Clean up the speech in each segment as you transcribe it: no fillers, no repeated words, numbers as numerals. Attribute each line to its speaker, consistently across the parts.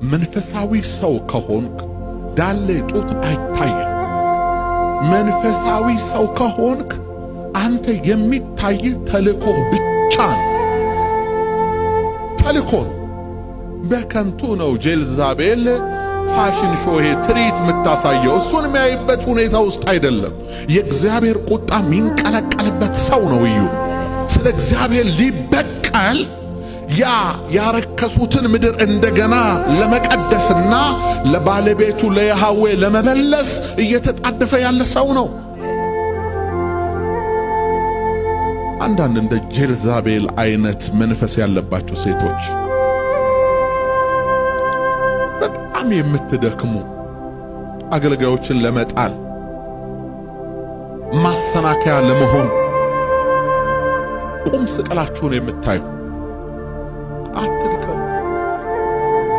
Speaker 1: መንፈሳዊ ሰው ከሆንክ ዳሌ ጡት አይታይም። መንፈሳዊ ሰው ከሆንክ አንተ የሚታይ ተልእኮ ብቻ ነው። ተልእኮ በከንቱ ነው ጄልዛቤል ፋሽን ሾሄ ትርኢት የምታሳየው። እሱን የሚያይበት ሁኔታ ውስጥ አይደለም። የእግዚአብሔር ቁጣ የሚንቀለቀልበት ሰው ነው እዩ። ስለ እግዚአብሔር ሊበቀል ያረከሱትን ምድር እንደገና ለመቀደስና ለባለቤቱ ለያህዌ ለመመለስ እየተጣደፈ ያለ ሰው ነው። አንዳንድ እንደ ጄልዛቤል አይነት መንፈስ ያለባችሁ ሴቶች በጣም የምትደክሙ አገልጋዮችን ለመጣል ማሰናከያ ለመሆን ቁም ስቅላችሁን የምታዩ አትድከሙ።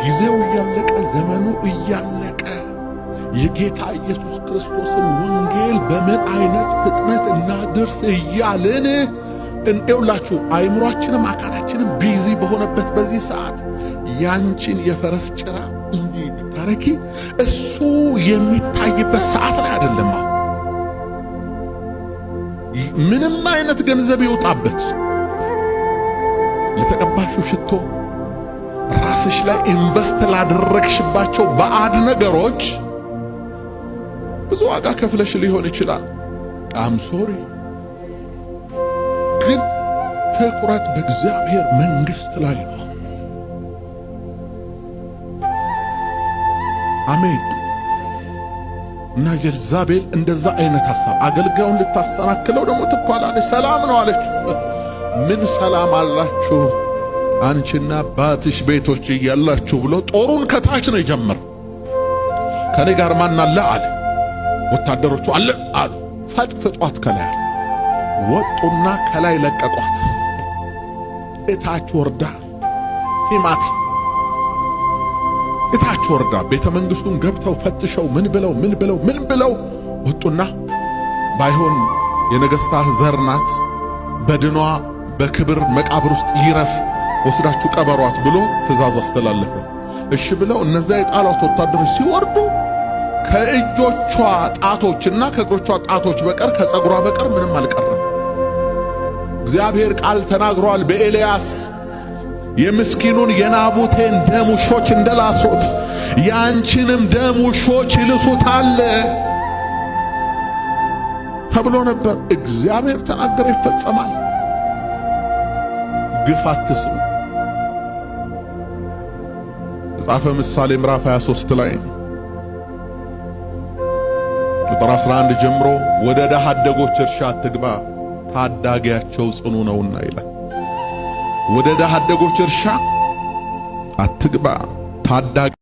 Speaker 1: ጊዜው እያለቀ ዘመኑ እያለቀ የጌታ ኢየሱስ ክርስቶስን ወንጌል በምን አይነት ፍጥነት እናድርስ እያልን እንኤውላችሁ አይምሯችንም አካላችንም ቢዚ በሆነበት በዚህ ሰዓት ያንቺን የፈረስ ጭራ እንዲህ ታረኪ እሱ የሚታይበት ሰዓት ላይ አይደለም። ምንም አይነት ገንዘብ ይወጣበት ለተቀባሹ ሽቶ ራስሽ ላይ ኢንቨስት ላደረግሽባቸው ባዕድ ነገሮች ብዙ ዋጋ ከፍለሽ ሊሆን ይችላል። ሶሪ ግን ትኩረት በእግዚአብሔር መንግሥት ላይ ነው። አሜን። እና ጄልዛቤል እንደዛ አይነት ሐሳብ አገልጋዩን ልታሰናክለው ደግሞ ትኳላለች። ሰላም ነው አለች። ምን ሰላም አላችሁ አንቺና አባትሽ ቤቶች እያላችሁ ብሎ ጦሩን ከታች ነው የጀመረው። ከኔ ጋር ማን አለ አለ። ወታደሮቹ አለ አሉ። ፈጥፍጧት ከላይ ወጡና ከላይ ለቀቋት። እታች ወርዳ ቲማቲ እታች ወርዳ ቤተ መንግሥቱን ገብተው ፈትሸው ምን ብለው ወጡና ባይሆን የነገሥታት ዘር ናት በድኗ በክብር መቃብር ውስጥ ይረፍ ወስዳችሁ ቀበሯት ብሎ ትእዛዝ አስተላለፈ። እሺ ብለው እነዚያ የጣሏት ወታደሮች ሲወርዱ ከእጆቿ ጣቶችና ከእግሮቿ ጣቶች በቀር ከጸጉሯ በቀር ምንም አልቀረም። እግዚአብሔር ቃል ተናግሯል በኤልያስ የምስኪኑን የናቡቴን ደም ውሾች እንደላሱት ያንቺንም ደም ውሾች ይልሱታል ተብሎ ነበር። እግዚአብሔር ተናገረ፣ ይፈጸማል። ግፍ አትስሩ። መጽሐፈ ምሳሌ ምዕራፍ 23 ላይ ቁጥር 11 ጀምሮ ወደ ድሃ አደጎች እርሻ አትግባ ታዳጊያቸው ጽኑ ነውና ይላል። ወደ ድሃ አደጎች እርሻ አትግባ ታዳጊ